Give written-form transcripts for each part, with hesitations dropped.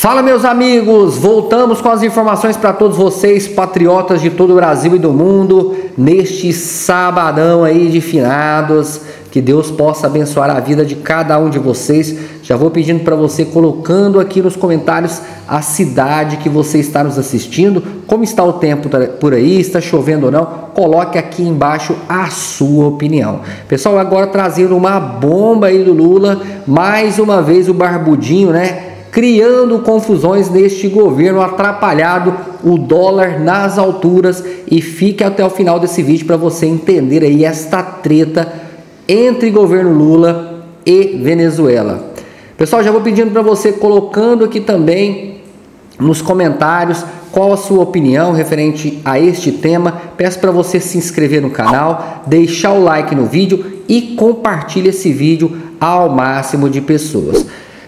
Fala, meus amigos, voltamos com as informações para todos vocês, patriotas de todo o Brasil e do mundo, neste sabadão aí de finados. Que Deus possa abençoar a vida de cada um de vocês. Já vou pedindo para você, colocando aqui nos comentários a cidade que você está nos assistindo, como está o tempo por aí, está chovendo ou não, coloque aqui embaixo a sua opinião. Pessoal, agora trazendo uma bomba aí do Lula, mais uma vez o Barbudinho, né? Criando confusões neste governo atrapalhado, o dólar nas alturas, e fique até o final desse vídeo para você entender aí esta treta entre governo Lula e Venezuela. Pessoal, já vou pedindo para você, colocando aqui também nos comentários qual a sua opinião referente a este tema. Peço para você se inscrever no canal, deixar o like no vídeo e compartilhe esse vídeo ao máximo de pessoas.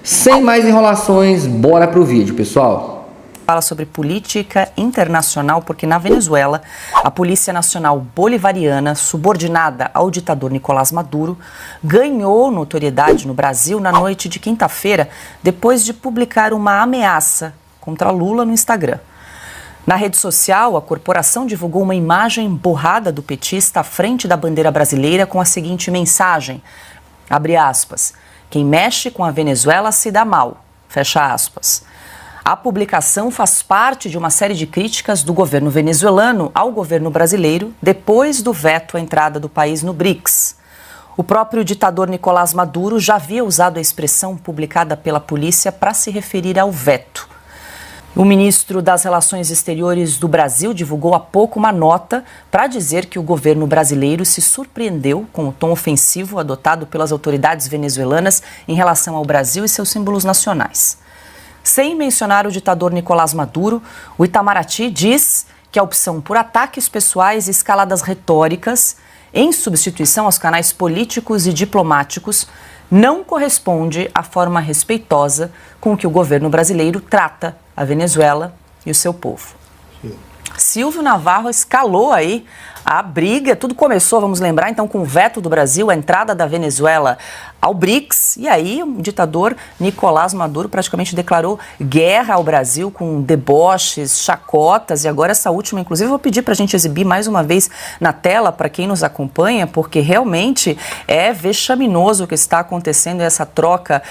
Sem mais enrolações, bora pro vídeo, pessoal. Fala sobre política internacional, porque na Venezuela, a Polícia Nacional Bolivariana, subordinada ao ditador Nicolás Maduro, ganhou notoriedade no Brasil na noite de quinta-feira, depois de publicar uma ameaça contra Lula no Instagram. Na rede social, a corporação divulgou uma imagem borrada do petista à frente da bandeira brasileira com a seguinte mensagem, abre aspas, quem mexe com a Venezuela se dá mal, fecha aspas. A publicação faz parte de uma série de críticas do governo venezuelano ao governo brasileiro depois do veto à entrada do país no BRICS. O próprio ditador Nicolás Maduro já havia usado a expressão publicada pela polícia para se referir ao veto. O ministro das Relações Exteriores do Brasil divulgou há pouco uma nota para dizer que o governo brasileiro se surpreendeu com o tom ofensivo adotado pelas autoridades venezuelanas em relação ao Brasil e seus símbolos nacionais. Sem mencionar o ditador Nicolás Maduro, o Itamaraty diz que a opção por ataques pessoais e escaladas retóricas, em substituição aos canais políticos e diplomáticos, não corresponde à forma respeitosa com que o governo brasileiro trata a Venezuela e o seu povo. Sim. Silvio Navarro escalou aí a briga, tudo começou, vamos lembrar, então, com o veto do Brasil, a entrada da Venezuela ao BRICS, e aí o ditador Nicolás Maduro praticamente declarou guerra ao Brasil com deboches, chacotas, e agora essa última, inclusive, eu vou pedir para a gente exibir mais uma vez na tela para quem nos acompanha, porque realmente é vexaminoso o que está acontecendo, essa troca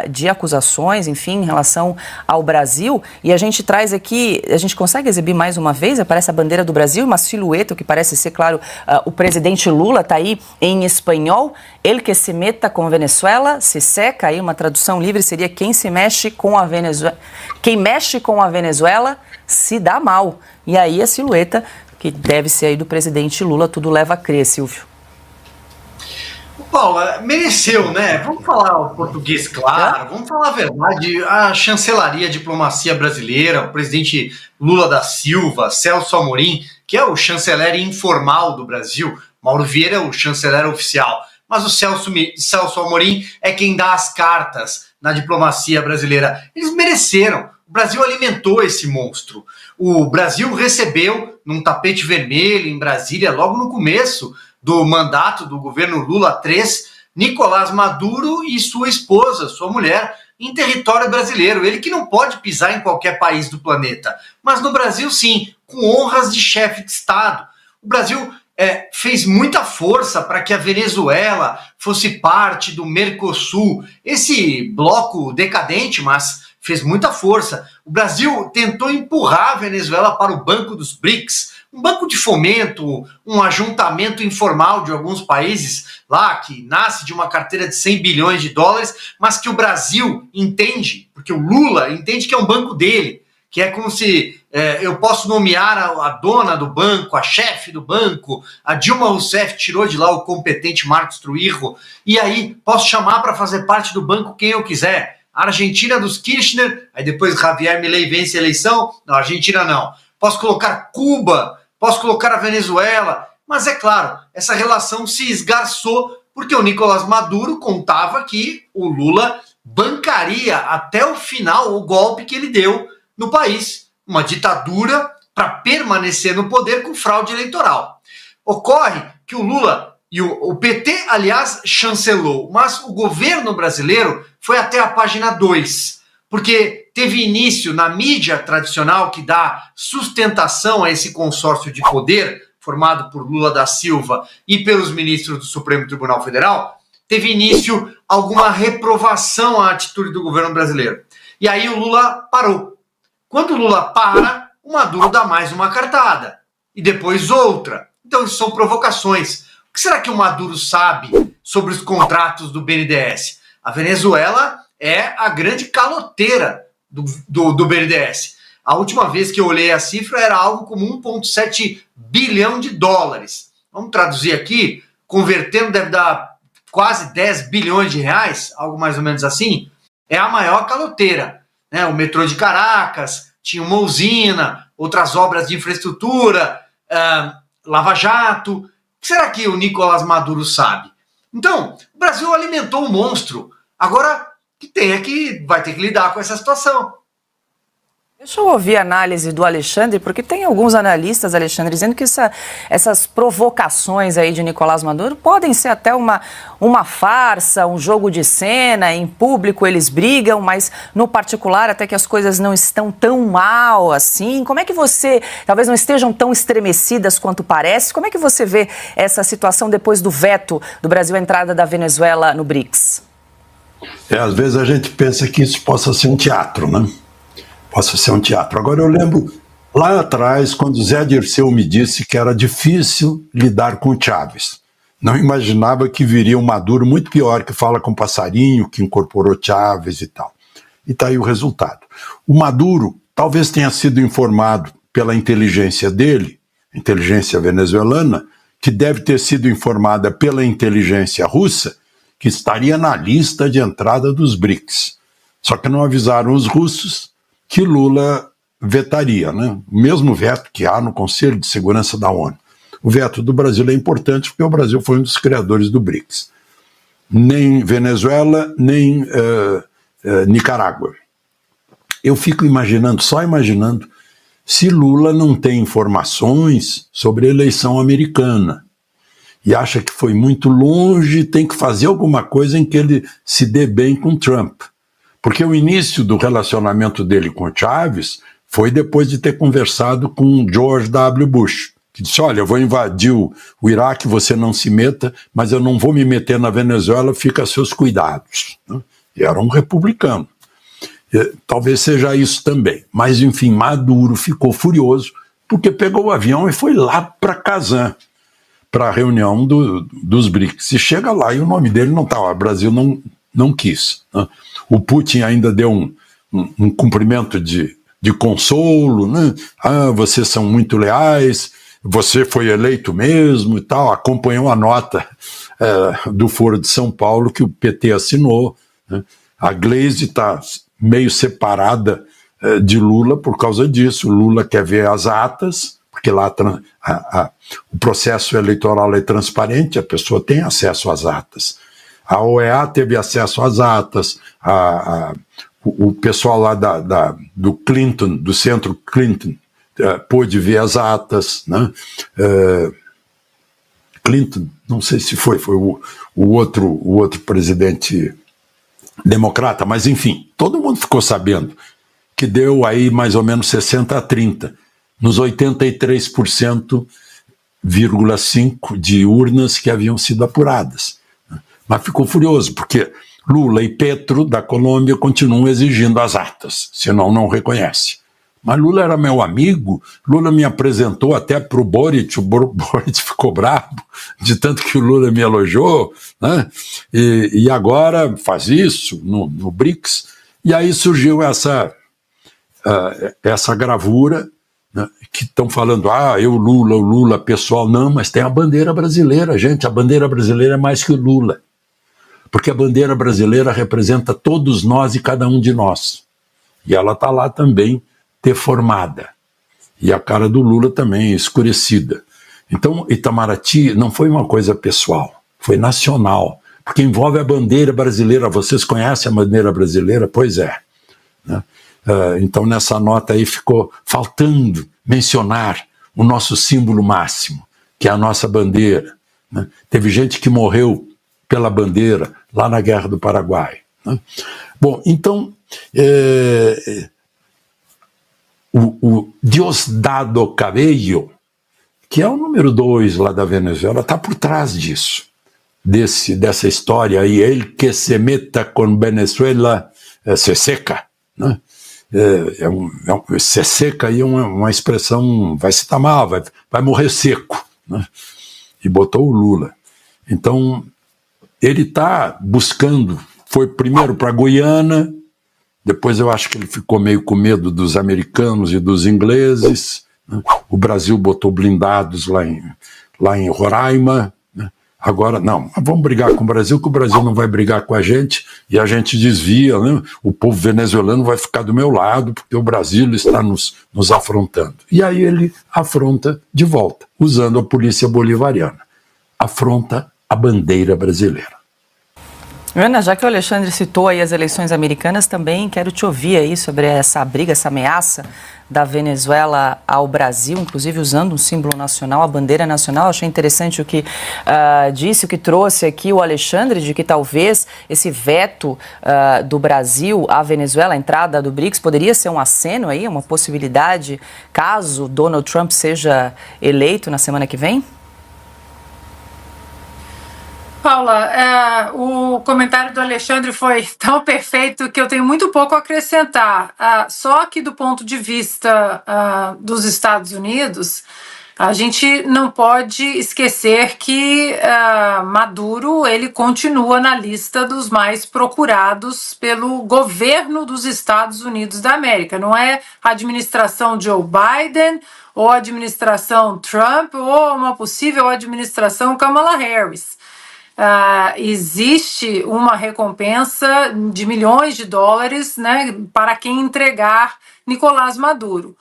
de acusações, enfim, em relação ao Brasil, e a gente traz aqui, a gente consegue exibir mais uma vez, aparece a bandeira do Brasil, uma silhueta, o que parece ser, claro, o presidente Lula, está aí em espanhol, ele que se meta com a Venezuela, se seca, aí uma tradução livre seria quem se mexe com a Venezuela, quem mexe com a Venezuela se dá mal. E aí a silhueta, que deve ser aí do presidente Lula, tudo leva a crer, Silvio. Paula, mereceu, né? Vamos falar o português claro, vamos falar a verdade. A chancelaria, a diplomacia brasileira, o presidente Lula da Silva, Celso Amorim, que é o chanceler informal do Brasil, Mauro Vieira é o chanceler oficial, mas o Celso Amorim é quem dá as cartas na diplomacia brasileira. Eles mereceram. O Brasil alimentou esse monstro. O Brasil recebeu num tapete vermelho em Brasília, logo no começo do mandato do governo Lula III, Nicolás Maduro e sua esposa, sua mulher, em território brasileiro. Ele que não pode pisar em qualquer país do planeta, mas no Brasil sim, com honras de chefe de Estado. O Brasil fez muita força para que a Venezuela fosse parte do Mercosul, esse bloco decadente, mas fez muita força. O Brasil tentou empurrar a Venezuela para o Banco dos BRICS, um banco de fomento, um ajuntamento informal de alguns países lá, que nasce de uma carteira de 100 bilhões de dólares, mas que o Brasil entende, porque o Lula entende que é um banco dele, que é como se eu posso nomear a dona do banco, a chefe do banco, a Dilma Rousseff tirou de lá o competente Marcos Trujillo, e aí posso chamar para fazer parte do banco quem eu quiser. A Argentina dos Kirchner, aí depois Javier Milei vence a eleição, não, Argentina não. Posso colocar Cuba, posso colocar a Venezuela, mas é claro, essa relação se esgarçou porque o Nicolás Maduro contava que o Lula bancaria até o final o golpe que ele deu no país, uma ditadura para permanecer no poder com fraude eleitoral. Ocorre que o Lula e o PT, aliás, chancelou, mas o governo brasileiro foi até a página 2. porque teve início na mídia tradicional que dá sustentação a esse consórcio de poder formado por Lula da Silva e pelos ministros do Supremo Tribunal Federal, teve início alguma reprovação à atitude do governo brasileiro. E aí o Lula parou. Quando o Lula para, o Maduro dá mais uma cartada e depois outra. Então isso são provocações. O que será que o Maduro sabe sobre os contratos do BNDES? A Venezuela é a grande caloteira do BNDES. A última vez que eu olhei a cifra era algo como 1,7 bilhão de dólares. Vamos traduzir aqui, convertendo deve dar quase 10 bilhões de reais, algo mais ou menos assim. É a maior caloteira, né? O metrô de Caracas, tinha uma usina, outras obras de infraestrutura, Lava Jato. O que será que o Nicolás Maduro sabe? Então, o Brasil alimentou o monstro. Agora vai ter que lidar com essa situação. Deixa eu ouvir a análise do Alexandre, porque tem alguns analistas, Alexandre, dizendo que essas provocações aí de Nicolás Maduro podem ser até uma farsa, um jogo de cena, em público eles brigam, mas no particular até que as coisas não estão tão mal assim. Como é que você, talvez não estejam tão estremecidas quanto parece, como é que você vê essa situação depois do veto do Brasil à entrada da Venezuela no BRICS? Às vezes a gente pensa que isso possa ser um teatro, né? Possa ser um teatro. Agora eu lembro lá atrás, quando Zé Dirceu me disse que era difícil lidar com o Chávez. Não imaginava que viria um Maduro muito pior, que fala com passarinho, que incorporou Chávez e tal. E está aí o resultado. O Maduro talvez tenha sido informado pela inteligência dele, inteligência venezuelana, que deve ter sido informada pela inteligência russa, que estaria na lista de entrada dos BRICS. Só que não avisaram os russos que Lula vetaria, né? O mesmo veto que há no Conselho de Segurança da ONU. O veto do Brasil é importante porque o Brasil foi um dos criadores do BRICS. Nem Venezuela, nem Nicarágua. Eu fico só imaginando, se Lula não tem informações sobre a eleição americana e acha que foi muito longe, tem que fazer alguma coisa em que ele se dê bem com Trump. Porque o início do relacionamento dele com o Chávez foi depois de ter conversado com George W. Bush, que disse, olha, eu vou invadir o Iraque, você não se meta, mas eu não vou me meter na Venezuela, fica a seus cuidados. E era um republicano. Talvez seja isso também. Mas, enfim, Maduro ficou furioso, porque pegou o avião e foi lá para Kazan, para a reunião dos BRICS. E chega lá e o nome dele não estava, o Brasil não quis. Né? O Putin ainda deu um cumprimento de consolo, né? Ah, vocês são muito leais, você foi eleito mesmo e tal, acompanhou a nota do Foro de São Paulo que o PT assinou. Né? A Gleisi está meio separada de Lula por causa disso. O Lula quer ver as atas, porque lá o processo eleitoral é transparente, a pessoa tem acesso às atas. A OEA teve acesso às atas, o pessoal lá do Clinton, do centro Clinton, pôde ver as atas, né? Clinton, não sei se foi o outro presidente democrata, mas enfim, todo mundo ficou sabendo que deu aí mais ou menos 60-30, nos 83,5% de urnas que haviam sido apuradas. Mas ficou furioso, porque Lula e Petro, da Colômbia, continuam exigindo as atas, senão não reconhece. Mas Lula era meu amigo, Lula me apresentou até para o Boric ficou bravo, de tanto que o Lula me elogiou, né? E agora faz isso no BRICS, e aí surgiu essa gravura, né, que estão falando, o Lula, pessoal, não, mas tem a bandeira brasileira, gente, a bandeira brasileira é mais que o Lula. Porque a bandeira brasileira representa todos nós e cada um de nós. E ela está lá também deformada. E a cara do Lula também escurecida. Então, Itamaraty não foi uma coisa pessoal, foi nacional. Porque envolve a bandeira brasileira. Vocês conhecem a bandeira brasileira? Pois é. Né? Então, nessa nota aí ficou faltando mencionar o nosso símbolo máximo, que é a nossa bandeira. Né? Teve gente que morreu pela bandeira lá na Guerra do Paraguai. Né? Bom, então O Diosdado Cabello, que é o número 2 lá da Venezuela, está por trás disso, dessa história aí, ele que se meta com Venezuela se seca, né? Se seca aí é uma expressão, vai se tamar, vai morrer seco, né? E botou o Lula. Então, ele está buscando, foi primeiro para a Guiana, depois eu acho que ele ficou meio com medo dos americanos e dos ingleses, né? O Brasil botou blindados lá em Roraima, né? Agora, não, vamos brigar com o Brasil, que o Brasil não vai brigar com a gente, e a gente desvia, né? O povo venezuelano vai ficar do meu lado, porque o Brasil está nos afrontando. E aí ele afronta de volta, usando a polícia bolivariana. Afronta a bandeira brasileira. Ana, já que o Alexandre citou aí as eleições americanas, também quero te ouvir aí sobre essa briga, essa ameaça da Venezuela ao Brasil, inclusive usando um símbolo nacional, a bandeira nacional. Achei interessante o que disse, o que trouxe aqui o Alexandre, de que talvez esse veto do Brasil à Venezuela, a entrada do BRICS, poderia ser um aceno aí, uma possibilidade, caso Donald Trump seja eleito na semana que vem? Paula, o comentário do Alexandre foi tão perfeito que eu tenho muito pouco a acrescentar. Só que do ponto de vista dos Estados Unidos, a gente não pode esquecer que Maduro ele continua na lista dos mais procurados pelo governo dos Estados Unidos da América. Não é a administração Joe Biden ou a administração Trump ou uma possível administração Kamala Harris. Existe uma recompensa de milhões de dólares, né, para quem entregar Nicolás Maduro.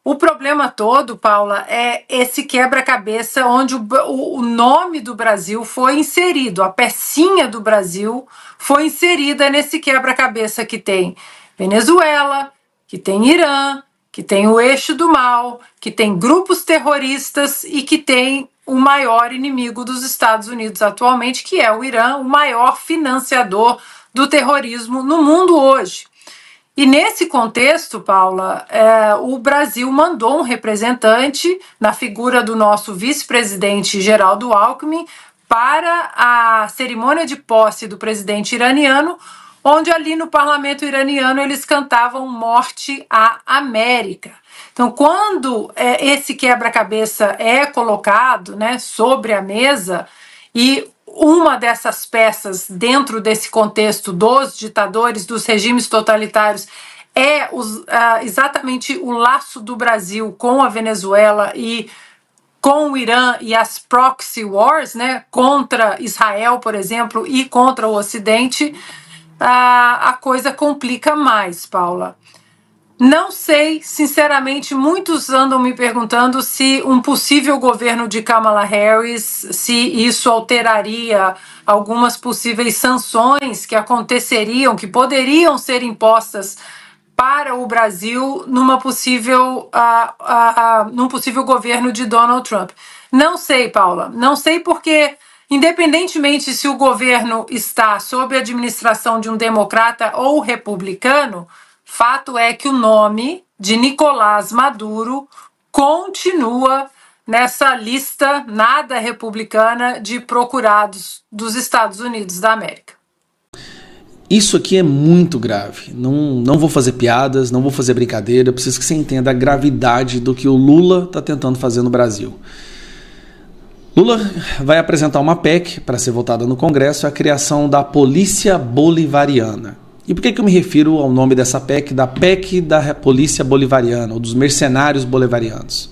O problema todo, Paula, é esse quebra-cabeça onde o nome do Brasil foi inserido, a pecinha do Brasil foi inserida nesse quebra-cabeça que tem Venezuela, que tem Irã, que tem o eixo do mal, que tem grupos terroristas e que tem o maior inimigo dos Estados Unidos atualmente, que é o Irã, o maior financiador do terrorismo no mundo hoje. E nesse contexto, Paula, o Brasil mandou um representante na figura do nosso vice-presidente Geraldo Alckmin para a cerimônia de posse do presidente iraniano, onde ali no parlamento iraniano eles cantavam Morte à América. Então, quando esse quebra-cabeça é colocado, né, sobre a mesa, e uma dessas peças dentro desse contexto dos ditadores, dos regimes totalitários, é exatamente o laço do Brasil com a Venezuela e com o Irã e as proxy wars, né, contra Israel, por exemplo, e contra o Ocidente, a coisa complica mais, Paula. Não sei, sinceramente, muitos andam me perguntando se um possível governo de Kamala Harris, se isso alteraria algumas possíveis sanções que aconteceriam, que poderiam ser impostas para o Brasil num possível governo de Donald Trump. Não sei, Paula, não sei porque, independentemente se o governo está sob a administração de um democrata ou republicano, fato é que o nome de Nicolás Maduro continua nessa lista nada republicana de procurados dos Estados Unidos da América. Isso aqui é muito grave. Não vou fazer piadas, não vou fazer brincadeira. Eu preciso que você entenda a gravidade do que o Lula está tentando fazer no Brasil. Lula vai apresentar uma PEC para ser votada no Congresso, a criação da Polícia Bolivariana. E por que eu me refiro ao nome dessa PEC, da PEC da Polícia Bolivariana, ou dos mercenários bolivarianos?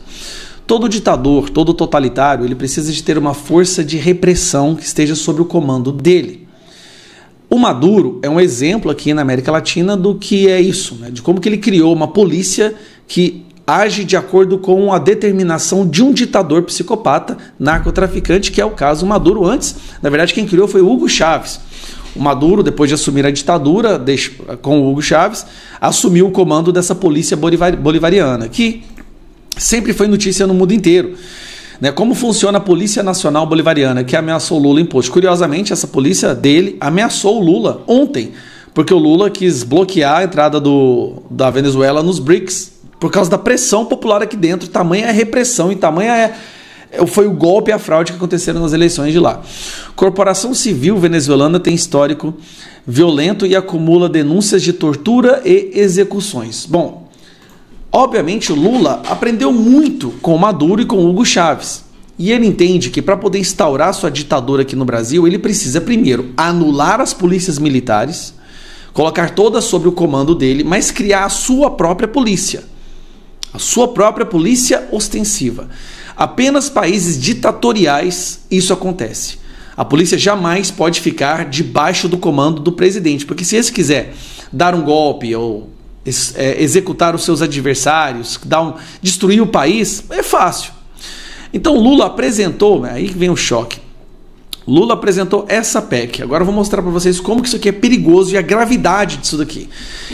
Todo ditador, todo totalitário, ele precisa de ter uma força de repressão que esteja sob o comando dele. O Maduro é um exemplo aqui na América Latina do que é isso, né? De como que ele criou uma polícia que age de acordo com a determinação de um ditador psicopata, narcotraficante, que é o caso Maduro. Antes, na verdade, quem criou foi o Hugo Chávez. O Maduro, depois de assumir a ditadura com o Hugo Chávez, assumiu o comando dessa polícia bolivariana, que sempre foi notícia no mundo inteiro. Como funciona a Polícia Nacional Bolivariana, que ameaçou Lula em post. Curiosamente, essa polícia dele ameaçou o Lula ontem, porque o Lula quis bloquear a entrada da Venezuela nos BRICS por causa da pressão popular aqui dentro. Tamanha é a repressão e tamanha foi o golpe e a fraude que aconteceram nas eleições de lá. Corporação Civil venezuelana tem histórico violento e acumula denúncias de tortura e execuções. Bom, obviamente o Lula aprendeu muito com o Maduro e com o Hugo Chávez. E ele entende que para poder instaurar sua ditadura aqui no Brasil, ele precisa primeiro anular as polícias militares, colocar todas sob o comando dele, mas criar a sua própria polícia. A sua própria polícia ostensiva. Apenas países ditatoriais isso acontece. A polícia jamais pode ficar debaixo do comando do presidente, porque se esse quiser dar um golpe ou executar os seus adversários, destruir o país, é fácil. Então Lula apresentou, aí vem o choque. Lula apresentou essa PEC. Agora eu vou mostrar para vocês como que isso aqui é perigoso e a gravidade disso daqui.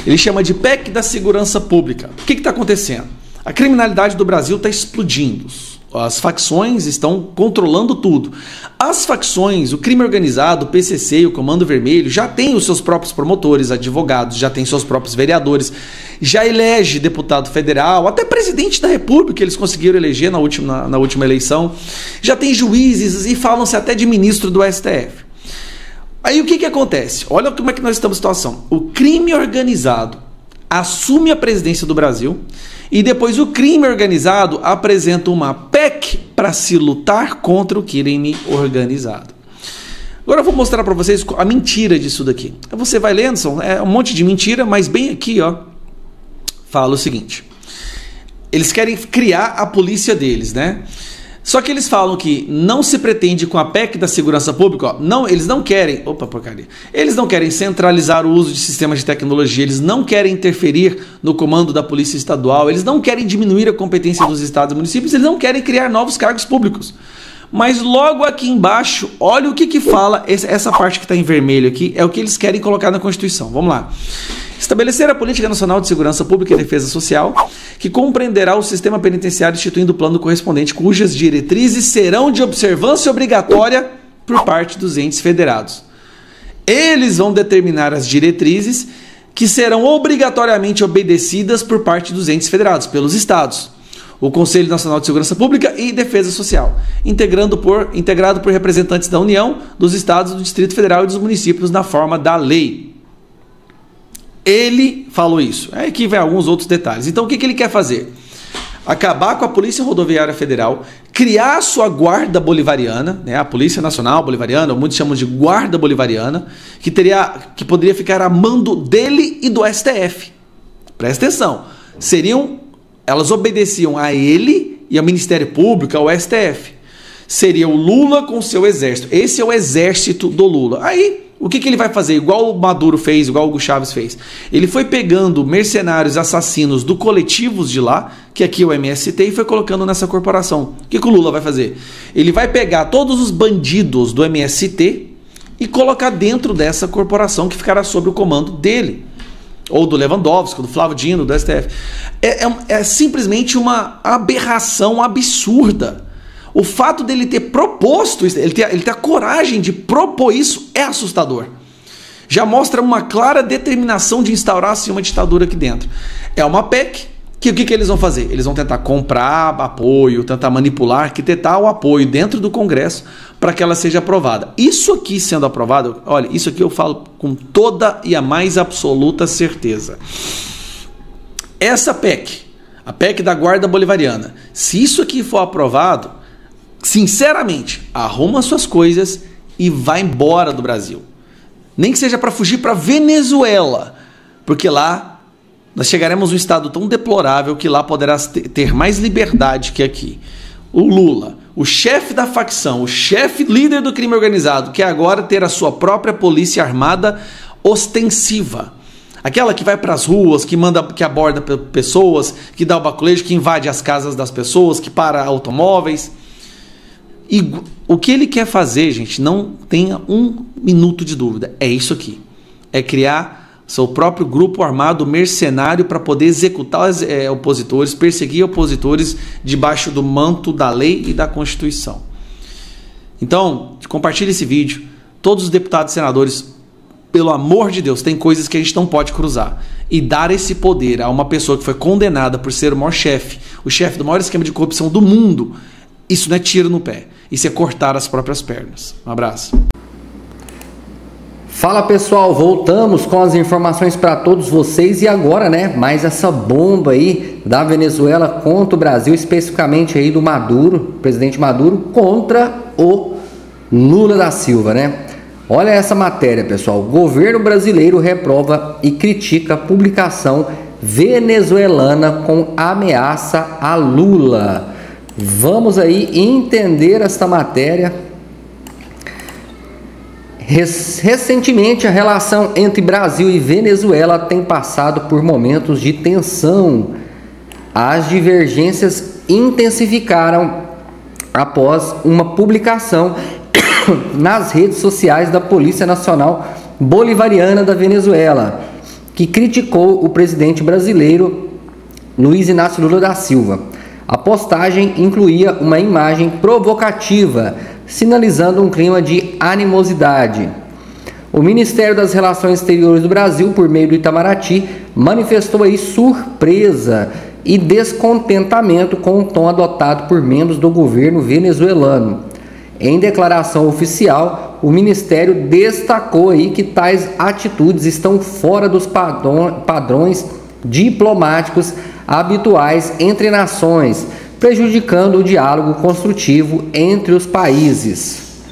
Ele chama de PEC da segurança pública. O que está acontecendo? A criminalidade do Brasil está explodindo. As facções estão controlando tudo. As facções, o crime organizado, o PCC e o Comando Vermelho já tem os seus próprios promotores, advogados, já tem seus próprios vereadores, já elege deputado federal, até presidente da República eles conseguiram eleger na última eleição, já tem juízes e falam-se até de ministro do STF. Aí o que acontece? Olha como é que nós estamos em situação. O crime organizado assume a presidência do Brasil e depois o crime organizado apresenta uma PEC para se lutar contra o crime organizado. Agora eu vou mostrar para vocês a mentira disso daqui. Você vai lendo, é um monte de mentira, mas bem aqui, ó, fala o seguinte. Eles querem criar a polícia deles, né? Só que eles falam que não se pretende com a PEC da segurança pública, ó, não, eles não querem, eles não querem centralizar o uso de sistemas de tecnologia, eles não querem interferir no comando da polícia estadual, eles não querem diminuir a competência dos estados e municípios, eles não querem criar novos cargos públicos. Mas logo aqui embaixo, olha o que fala, essa parte que está em vermelho aqui, é o que eles querem colocar na Constituição. Vamos lá. Estabelecer a Política Nacional de Segurança Pública e Defesa Social, que compreenderá o sistema penitenciário instituindo o plano correspondente, cujas diretrizes serão de observância obrigatória por parte dos entes federados. Eles vão determinar as diretrizes que serão obrigatoriamente obedecidas por parte dos entes federados, pelos estados. O Conselho Nacional de Segurança Pública e Defesa Social, integrado por representantes da União, dos estados, do Distrito Federal e dos municípios na forma da lei. Ele falou isso. Aqui vem alguns outros detalhes. Então o que ele quer fazer? Acabar com a Polícia Rodoviária Federal, criar a sua Guarda Bolivariana, né, a Polícia Nacional Bolivariana, muitos chamam de Guarda Bolivariana, que poderia ficar a mando dele e do STF. Presta atenção. Elas obedeciam a ele e ao Ministério Público, ao STF. Seria o Lula com seu exército. Esse é o exército do Lula. Aí, o que ele vai fazer? Igual o Maduro fez, igual o Hugo Chávez fez. Ele foi pegando mercenários assassinos do coletivos de lá, que aqui é o MST, e foi colocando nessa corporação. O que o Lula vai fazer? Ele vai pegar todos os bandidos do MST e colocar dentro dessa corporação que ficará sob o comando dele. Ou do Lewandowski, do Flávio Dino, do STF. É simplesmente uma aberração absurda. O fato dele ter proposto isso, ele ter a coragem de propor isso, é assustador. Já mostra uma clara determinação de instaurar assim, uma ditadura aqui dentro. É uma PEC, que o que eles vão fazer? Eles vão tentar comprar apoio, tentar manipular, arquitetar o apoio dentro do Congresso para que ela seja aprovada. Isso aqui sendo aprovado, olha, isso aqui eu falo com toda e a mais absoluta certeza. Essa PEC, a PEC da Guarda Bolivariana, se isso aqui for aprovado, sinceramente, arruma suas coisas e vai embora do Brasil. Nem que seja para fugir para Venezuela, porque lá nós chegaremos a um estado tão deplorável que lá poderá ter mais liberdade que aqui. O Lula, o chefe da facção, o chefe líder do crime organizado, quer agora ter a sua própria polícia armada ostensiva. Aquela que vai para as ruas, que aborda pessoas, que dá o baculejo, que invade as casas das pessoas, que para automóveis. E o que ele quer fazer, gente, não tenha um minuto de dúvida, é isso aqui. É criar seu próprio grupo armado mercenário para poder executar opositores, perseguir opositores debaixo do manto da lei e da Constituição. Então, compartilhe esse vídeo. Todos os deputados e senadores pelo amor de Deus, tem coisas que a gente não pode cruzar. E dar esse poder a uma pessoa que foi condenada por ser o maior chefe, o chefe do maior esquema de corrupção do mundo, isso não é tiro no pé, isso é cortar as próprias pernas. Um abraço. Fala pessoal, voltamos com as informações para todos vocês e agora, né, mais essa bomba aí da Venezuela contra o Brasil, especificamente aí do Maduro, presidente Maduro, contra o Lula da Silva, né? Olha essa matéria, pessoal. O governo brasileiro reprova e critica a publicação venezuelana com ameaça a Lula. Vamos aí entender esta matéria. Recentemente, a relação entre Brasil e Venezuela tem passado por momentos de tensão. As divergências intensificaram após uma publicação nas redes sociais da Polícia Nacional Bolivariana da Venezuela, que criticou o presidente brasileiro Luiz Inácio Lula da Silva. A postagem incluía uma imagem provocativa, sinalizando um clima de animosidade. O Ministério das Relações Exteriores do Brasil, por meio do Itamaraty, manifestou aí surpresa e descontentamento com o tom adotado por membros do governo venezuelano. Em declaração oficial, o Ministério destacou aí que tais atitudes estão fora dos padrões diplomáticos habituais entre nações, prejudicando o diálogo construtivo entre os países.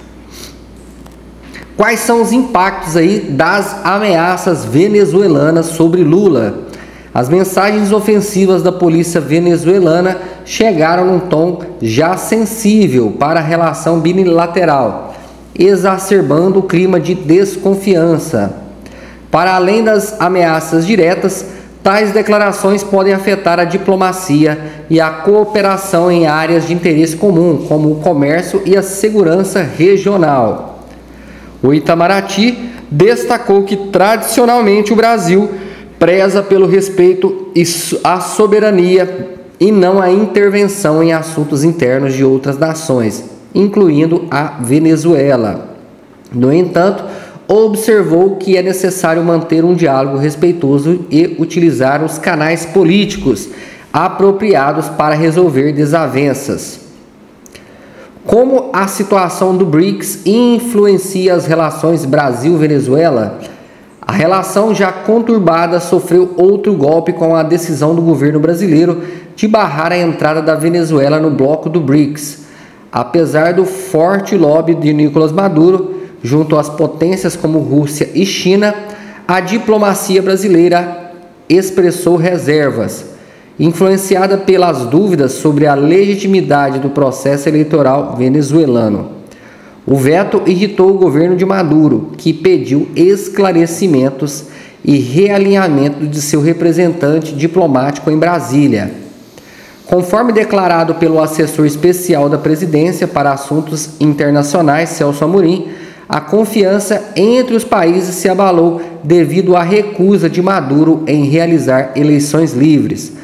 Quais são os impactos aí das ameaças venezuelanas sobre Lula? As mensagens ofensivas da polícia venezuelana chegaram num tom já sensível para a relação bilateral, exacerbando o clima de desconfiança. Para além das ameaças diretas, tais declarações podem afetar a diplomacia e a cooperação em áreas de interesse comum, como o comércio e a segurança regional. O Itamaraty destacou que tradicionalmente o Brasil preza pelo respeito à soberania e não a intervenção em assuntos internos de outras nações, incluindo a Venezuela. No entanto, observou que é necessário manter um diálogo respeitoso e utilizar os canais políticos apropriados para resolver desavenças. Como a situação do BRICS influencia as relações Brasil-Venezuela? A relação já conturbada sofreu outro golpe com a decisão do governo brasileiro de barrar a entrada da Venezuela no bloco do BRICS. Apesar do forte lobby de Nicolás Maduro, junto às potências como Rússia e China, a diplomacia brasileira expressou reservas, influenciada pelas dúvidas sobre a legitimidade do processo eleitoral venezuelano. O veto irritou o governo de Maduro, que pediu esclarecimentos e realinhamento de seu representante diplomático em Brasília. Conforme declarado pelo assessor especial da presidência para assuntos internacionais, Celso Amorim, a confiança entre os países se abalou devido à recusa de Maduro em realizar eleições livres.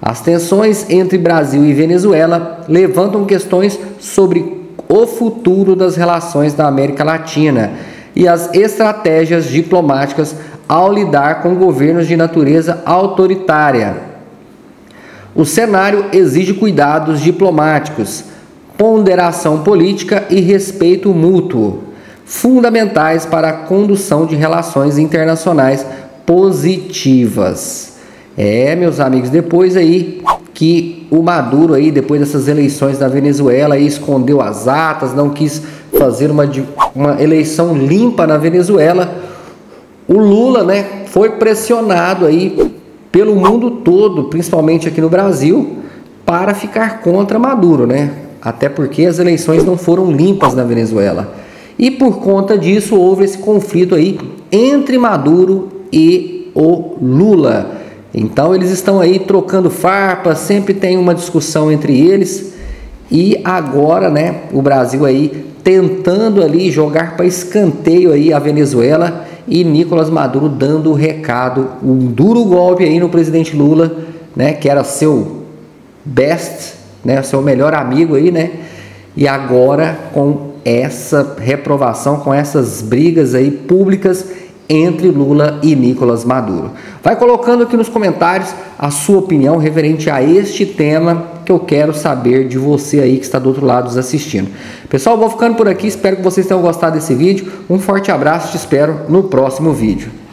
As tensões entre Brasil e Venezuela levantam questões sobre o futuro das relações da América Latina e as estratégias diplomáticas ao lidar com governos de natureza autoritária. O cenário exige cuidados diplomáticos, ponderação política e respeito mútuo, fundamentais para a condução de relações internacionais positivas. Meus amigos, depois aí que o Maduro aí, depois dessas eleições da Venezuela, aí escondeu as atas, não quis fazer uma eleição limpa na Venezuela, o Lula, né, foi pressionado aí pelo mundo todo, principalmente aqui no Brasil, para ficar contra Maduro, né? Até porque as eleições não foram limpas na Venezuela. E por conta disso houve esse conflito aí entre Maduro e o Lula. Então eles estão aí trocando farpas, sempre tem uma discussão entre eles. E agora, né, o Brasil aí tentando ali jogar para escanteio aí a Venezuela e Nicolás Maduro dando o recado, um duro golpe aí no presidente Lula, né, que era seu best, né, seu melhor amigo aí, né? E agora com essa reprovação, com essas brigas aí públicas entre Lula e Nicolás Maduro. Vai colocando aqui nos comentários a sua opinião referente a este tema, que eu quero saber de você aí que está do outro lado nos assistindo. Pessoal, vou ficando por aqui, espero que vocês tenham gostado desse vídeo. Um forte abraço, te espero no próximo vídeo.